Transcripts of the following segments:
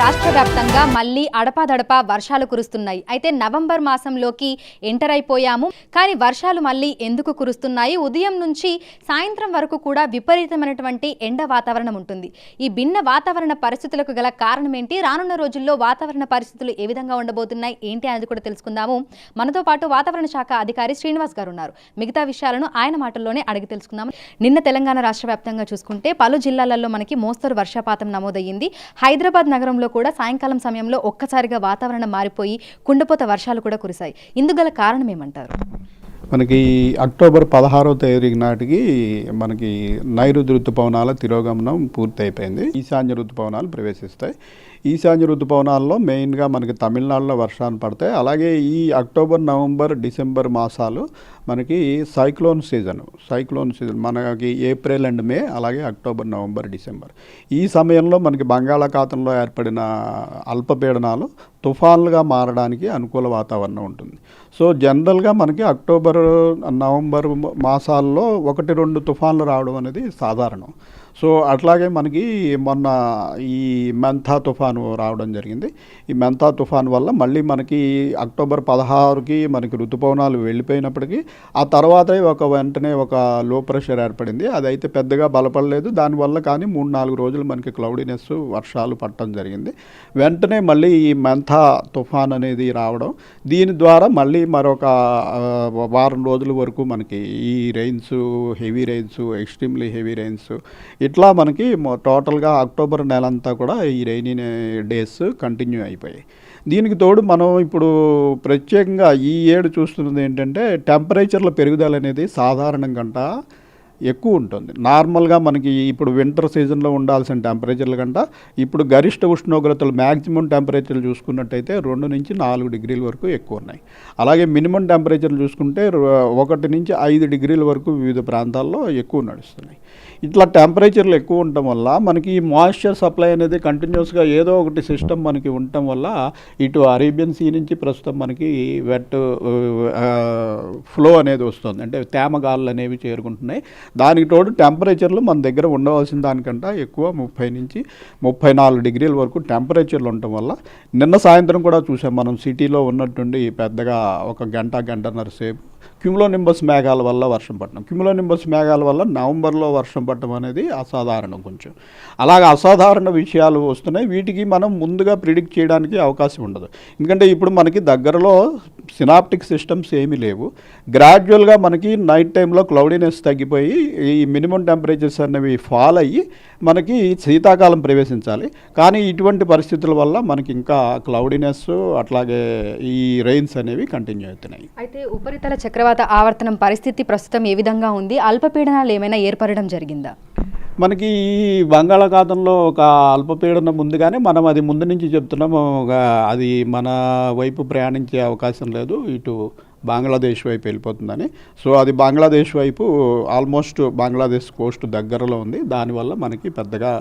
రాష్ట్ర వ్యాప్తంగా మళ్ళీ అడపాదడపా వర్షాలు కురుస్తున్నాయి. అయితే నవంబర్ మాసంలోకి ఎంటర్ అయిపోయాము. కానీ వర్షాలు మళ్ళీ ఎందుకు కురుస్తున్నాయి? ఉదయం నుంచి సాయంత్రం వరకు కూడా విపరీతమైనటువంటి ఎండ వాతావరణం ఉంటుంది. ఈ భిన్న వాతావరణ పరిస్థితులకు గల కారణం ఏంటి? రానున్న రోజుల్లో వాతావరణ పరిస్థితులు ఏ విధంగా ఉండబోతున్నాయి ఏంటి అనేది కూడా తెలుసుకుందాము. మనతో పాటు వాతావరణ శాఖ అధికారి శ్రీనివాస్ గారు ఉన్నారు. మిగతా విషయాలను ఆయన మాటల్లోనే అడిగి తెలుసుకుందాము. నిన్న తెలంగాణ రాష్ట్ర వ్యాప్తంగా చూసుకుంటే పలు జిల్లాలలో మనకి మోస్తరు వర్షపాతం నమోదయ్యింది. హైదరాబాద్ నగరంలో కూడా సాయంకాలం సమయంలో ఒక్కసారిగా వాతావరణం మారిపోయి కుండపోత వర్షాలు కూడా కురిశాయి. ఇందుకు గల కారణం ఏమంటారు? మనకి అక్టోబర్ 16వ తేదీ నాటికి మనకి నైరుతి ఋతుపవనాల తిరోగమనం పూర్తయిపోయింది. ఈశాన్య ఋతుపవనాలు ప్రవేశిస్తాయి. ఈశాన్య ఋతుపవనాల్లో మెయిన్గా మనకి తమిళనాడులో వర్షాలు పడతాయి. అలాగే ఈ అక్టోబర్, నవంబర్, డిసెంబర్ మాసాలు మనకి సైక్లోన్ సీజన్ మనకి ఏప్రిల్ అండ్ మే, అలాగే అక్టోబర్, నవంబర్, డిసెంబర్. ఈ సమయంలో మనకి బంగాళాఖాతంలో ఏర్పడిన అల్పపీడనాలు తుఫాన్లుగా మారడానికి అనుకూల వాతావరణం ఉంటుంది. సో జనరల్గా మనకి అక్టోబర్, నవంబర్ మాసాల్లో 1-2 తుఫాన్లు రావడం అనేది సాధారణం. సో అట్లాగే మనకి మొన్న ఈ మెంతా తుఫాను రావడం జరిగింది. ఈ మెంతా తుఫాను వల్ల మళ్ళీ మనకి అక్టోబర్ 16కి మనకి ఋతుపవనాలు వెళ్ళిపోయినప్పటికీ ఆ తర్వాతే వెంటనే ఒక లో ప్రెషర్ ఏర్పడింది. అదైతే పెద్దగా బలపడలేదు. దానివల్ల కానీ 3-4 రోజులు మనకి క్లౌడీనెస్, వర్షాలు పడటం జరిగింది. వెంటనే మళ్ళీ ఈ మెంతా తుఫాన్ అనేది రావడం, దీని ద్వారా మళ్ళీ మరొక వారం రోజుల వరకు మనకి ఈ rains, heavy rains, extremely heavy rains, ఇట్లా మనకి టోటల్గా అక్టోబర్ నెలంతా కూడా ఈ రెయినీ డేస్ కంటిన్యూ అయిపోయాయి. దీనికి తోడు మనం ఇప్పుడు ప్రత్యేకంగా ఈ ఏడు చూస్తున్నది ఏంటంటే టెంపరేచర్ల పెరుగుదల అనేది సాధారణం కంటే ఎక్కువ ఉంటుంది. నార్మల్గా మనకి ఇప్పుడు వింటర్ సీజన్లో ఉండాల్సిన టెంపరేచర్ల కంటే ఇప్పుడు గరిష్ట ఉష్ణోగ్రతలు మ్యాక్సిమం టెంపరేచర్లు చూసుకున్నట్టయితే 2-4 డిగ్రీల వరకు ఎక్కువ ఉన్నాయి. అలాగే మినిమం టెంపరేచర్లు చూసుకుంటే 1-5 డిగ్రీల వరకు వివిధ ప్రాంతాల్లో ఎక్కువ నడుస్తున్నాయి. ఇట్లా టెంపరేచర్లు ఎక్కువ ఉండటం వల్ల మనకి మాయిశ్చర్ సప్లై అనేది కంటిన్యూస్గా ఏదో ఒకటి సిస్టమ్ మనకి ఉండటం వల్ల ఇటు అరేబియన్ సీ నుంచి ప్రస్తుతం మనకి వెట్ ఫ్లో అనేది వస్తుంది. అంటే తేమ గాలులు అనేవి చేరుకుంటున్నాయి. దానికి తోడు టెంపరేచర్లు మన దగ్గర ఉండవలసిన దానికంటే ఎక్కువ 30-34 డిగ్రీల వరకు టెంపరేచర్లు ఉండటం వల్ల నిన్న సాయంత్రం కూడా చూసాం మనం సిటీలో ఉన్నట్టుండి పెద్దగా ఒక గంటన్నర సేపు క్యూములోనింబస్ మేఘాల వల్ల వర్షం పడటం. క్యూములోనింబస్ మేఘాల వల్ల నవంబర్లో వర్షం పడటం అనేది అసాధారణం. కొంచెం అలాగే అసాధారణ విషయాలు వస్తున్నాయి. వీటికి మనం ముందుగా ప్రిడిక్ట్ చేయడానికి అవకాశం ఉండదు. ఎందుకంటే ఇప్పుడు మనకి దగ్గరలో సినాప్టిక్ సిస్టమ్స్ ఏమీ లేవు. గ్రాడ్యువల్గా మనకి నైట్ టైంలో క్లౌడీనెస్ తగ్గిపోయి ఈ మినిమం టెంపరేచర్స్ అనేవి ఫాల్ అయ్యి మనకి శీతాకాలం ప్రవేశించాలి. కానీ ఇటువంటి పరిస్థితుల వల్ల మనకి ఇంకా క్లౌడీనెస్, అట్లాగే ఈ రెయిన్స్ అనేవి కంటిన్యూ అవుతున్నాయి. అయితే ఉపరితల చక్రవాత ఆవర్తనం పరిస్థితి ప్రస్తుతం ఏ విధంగా ఉంది? అల్పపీడనాలు ఏమైనా ఏర్పడడం జరిగిందా? మనకి ఈ బంగాళాఖాతంలో ఒక అల్పపీడనం ముందుగానే మనం అది ముందు నుంచి చెప్తున్నాము, అది మన వైపు ప్రయాణించే అవకాశం లేదు, ఇటు బంగ్లాదేశ్ వైపు వెళ్ళిపోతుందని. సో అది బంగ్లాదేశ్ వైపు ఆల్మోస్ట్ బంగ్లాదేశ్ కోస్ట్ దగ్గరలో ఉంది. దానివల్ల మనకి పెద్దగా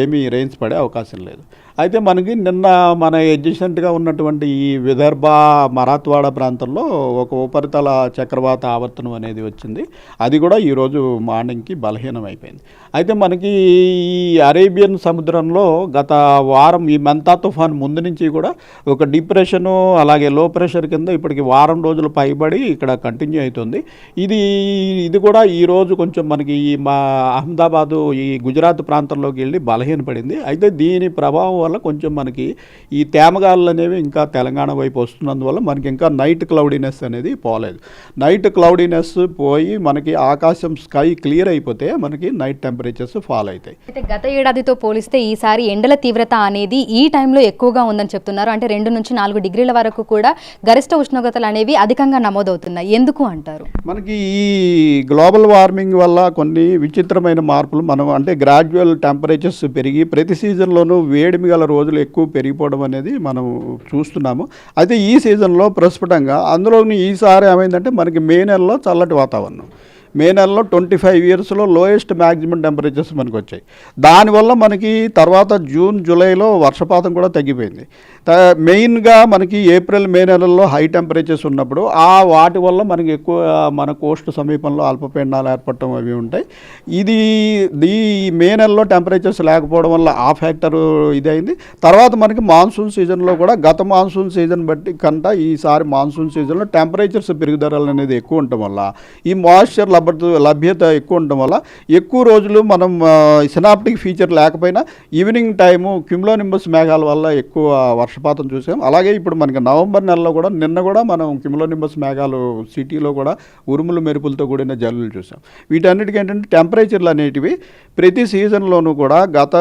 ఏమీ రెయిన్స్ పడే అవకాశం లేదు. అయితే మనకి నిన్న మన అడ్జసెంట్గా ఉన్నటువంటి ఈ విదర్భ, మరాఠ్వాడ ప్రాంతంలో ఒక ఉపరితల చక్రవాత ఆవర్తనం అనేది వచ్చింది. అది కూడా ఈరోజు మార్నింగ్కి బలహీనం అయిపోయింది. అయితే మనకి ఈ అరేబియన్ సముద్రంలో గత వారం ఈ మెంతా తుఫాన్ ముందు నుంచి కూడా ఒక డిప్రెషను, అలాగే లో ప్రెషర్ కింద ఇప్పటికి వారం రోజులు పైబడి ఇక్కడ కంటిన్యూ అవుతుంది. ఇది కూడా ఈరోజు కొంచెం మనకి ఈ మా అహ్మదాబాదు, ఈ గుజరాత్ ప్రాంతంలోకి వెళ్ళి బలహీనపడింది. అయితే దీని ప్రభావం వల్ల కొంచెం మనకి ఈ తేమగాలు అనేవి ఇంకా తెలంగాణ వైపు వస్తున్నందువల్ల మనకి ఇంకా నైట్ క్లౌడీనెస్ అనేది పోలేదు. నైట్ క్లౌడీనెస్ పోయి మనకి ఆకాశం స్కై క్లియర్ అయిపోతే మనకి నైట్ టెంపరేచర్స్ ఫాల్ అవుతాయి. అయితే గత ఏడాదితో పోలిస్తే ఈసారి ఎండల తీవ్రత అనేది ఈ టైంలో ఎక్కువగా ఉందని చెప్తున్నారు. అంటే 2-4 డిగ్రీల వరకు కూడా గరిష్ట ఉష్ణోగ్రతలు అనేవి అధికంగా నమోదవుతున్నాయి. ఎందుకు అంటారు? మనకి ఈ గ్లోబల్ వార్మింగ్ వల్ల కొన్ని విచిత్రమైన మార్పులు మనం అంటే గ్రాడ్యువల్ టెంపరేచర్స్ పెరిగి ప్రతి సీజన్లోనూ వేడిమి గల రోజులు ఎక్కువ పెరిగిపోవడం అనేది మనం చూస్తున్నాము. అయితే ఈ సీజన్లో ప్రస్ఫుటంగా అందులోని ఈసారి ఏమైందంటే మనకి మే నెలలో చల్లటి వాతావరణం, మే నెలలో 25 ఇయర్స్లో లోయెస్ట్ మ్యాక్సిమం టెంపరేచర్స్ మనకు వచ్చాయి. దానివల్ల మనకి తర్వాత జూన్ జూలైలో వర్షపాతం కూడా తగ్గిపోయింది. మెయిన్గా మనకి ఏప్రిల్ మే నెలల్లో హై టెంపరేచర్స్ ఉన్నప్పుడు వాటి వల్ల మనకి ఎక్కువ మన కోస్ట్ సమీపంలో అల్పపీడనాలు ఏర్పడటం అవి ఉంటాయి. ఈ మే నెలలో టెంపరేచర్స్ లేకపోవడం వల్ల ఆ ఫ్యాక్టర్ ఇదైంది. తర్వాత మనకి మాన్సూన్ సీజన్లో కూడా గత మాన్సూన్ సీజన్ బట్టి కంట ఈసారి మాన్సూన్ సీజన్లో టెంపరేచర్స్ పెరుగుదల అనేది ఎక్కువ ఉండటం వల్ల ఈ మాయిశ్చర్ లభ్యత ఎక్కువ ఉండటం వల్ల ఎక్కువ రోజులు మనం సినాప్టిక్ ఫీచర్ లేకపోయినా ఈవినింగ్ టైము క్యుములోనింబస్ మేఘాల వల్ల ఎక్కువ వర్షపాతం చూసాం. అలాగే ఇప్పుడు మనకి నవంబర్ నెలలో కూడా నిన్న కూడా మనం క్యుములోనింబస్ మేఘాలు సిటీలో కూడా ఉరుములు మెరుపులతో కూడిన జల్లులు చూసాం. వీటన్నిటికీ ఏంటంటే టెంపరేచర్లు అనేటివి ప్రతి సీజన్లోనూ కూడా గత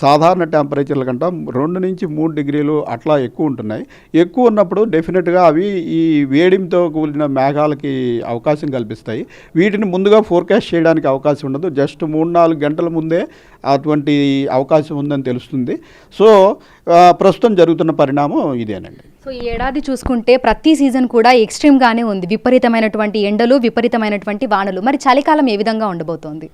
సాధారణ టెంపరేచర్ల కంటే 2 నుంచి 3 డిగ్రీలు అట్లా ఎక్కువ ఉంటున్నాయి. ఎక్కువ ఉన్నప్పుడు డెఫినెట్గా అవి ఈ వేడిమితో కూడిన మేఘాలకి అవకాశం కల్పిస్తాయి. వీటిని ముందుగా ఫోర్కాస్ట్ చేయడానికి అవకాశం ఉండదు. జస్ట్ 3-4 గంటల ముందే అటువంటి అవకాశం ఉందని తెలుస్తుంది. సో ప్రస్తుతం జరుగుతున్న పరిణామం ఇదేనండి. సో ఈ ఏడాది చూసుకుంటే ప్రతి సీజన్ కూడా ఎక్స్ట్రీమ్గానే ఉంది. విపరీతమైనటువంటి ఎండలు, విపరీతమైనటువంటి వానలు. మరి చలికాలం ఏ విధంగా ఉండబోతోంది?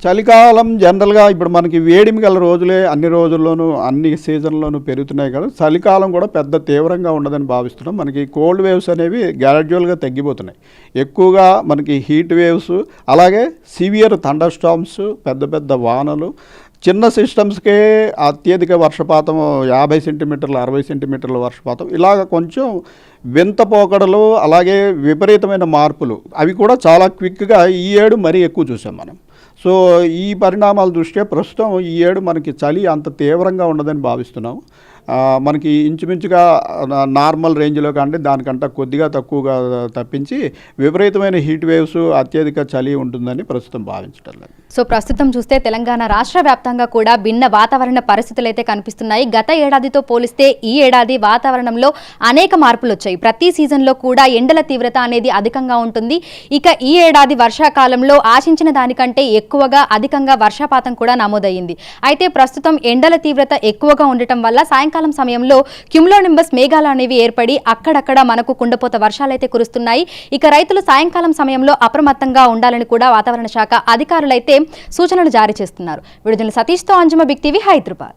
చలికాలం జనరల్గా ఇప్పుడు మనకి వేడిమి గల రోజులే అన్ని రోజుల్లోనూ అన్ని సీజన్లోనూ పెరుగుతున్నాయి కదా. చలికాలం కూడా పెద్ద తీవ్రంగా ఉండదని భావిస్తున్నాం. మనకి కోల్డ్ వేవ్స్ అనేవి గ్రాడ్యువల్గా తగ్గిపోతున్నాయి. ఎక్కువగా మనకి హీట్ వేవ్స్, అలాగే సివియర్ థండర్ స్టార్మ్స్, పెద్ద పెద్ద వానలు, చిన్న సిస్టమ్స్కే అత్యధిక వర్షపాతం 50 సెంటీమీటర్లు 60 సెంటీమీటర్ల వర్షపాతం, ఇలాగ కొంచెం వింత పోకడలు, అలాగే విపరీతమైన మార్పులు అవి కూడా చాలా క్విక్గా ఈ ఏడు మరీ ఎక్కువ చూసాం మనం. సో ఈ పరిణామాల దృష్ట్యా ప్రస్తుతం ఈ ఏడు మనకి చలి అంత తీవ్రంగా ఉండదని భావిస్తున్నాము. మనకి ఇంచుమించుగా నార్మల్ రేంజ్లో కంటే దానికంటే కొద్దిగా తక్కువగా తప్పించి విపరీతమైన హీట్ వేవ్స్, అత్యధిక చలి ఉంటుందని ప్రస్తుతం భావించడం లేదు. సో ప్రస్తుతం చూస్తే తెలంగాణ రాష్ట్ర వ్యాప్తంగా కూడా భిన్న వాతావరణ పరిస్థితులు అయితే కనిపిస్తున్నాయి. గత ఏడాదితో పోలిస్తే ఈ ఏడాది వాతావరణంలో అనేక మార్పులు వచ్చాయి. ప్రతి సీజన్లో కూడా ఎండల తీవ్రత అనేది అధికంగా ఉంటుంది. ఇక ఈ ఏడాది వర్షాకాలంలో ఆశించిన దానికంటే ఎక్కువగా అధికంగా వర్షపాతం కూడా నమోదయ్యింది. అయితే ప్రస్తుతం ఎండల తీవ్రత ఎక్కువగా ఉండటం వల్ల సాయంకాలం సమయంలో క్యుములోనింబస్ మేఘాలు అనేవి ఏర్పడి అక్కడక్కడ మనకు కుండపోత వర్షాలైతే కురుస్తున్నాయి. ఇక రైతులు సాయంకాలం సమయంలో అప్రమత్తంగా ఉండాలని కూడా వాతావరణ శాఖ అధికారులైతే సూచనలు జారీ చేస్తున్నారు. విడుదల సతీష్తో అంజుమ, బిగ్ టీవీ, హైదరాబాద్.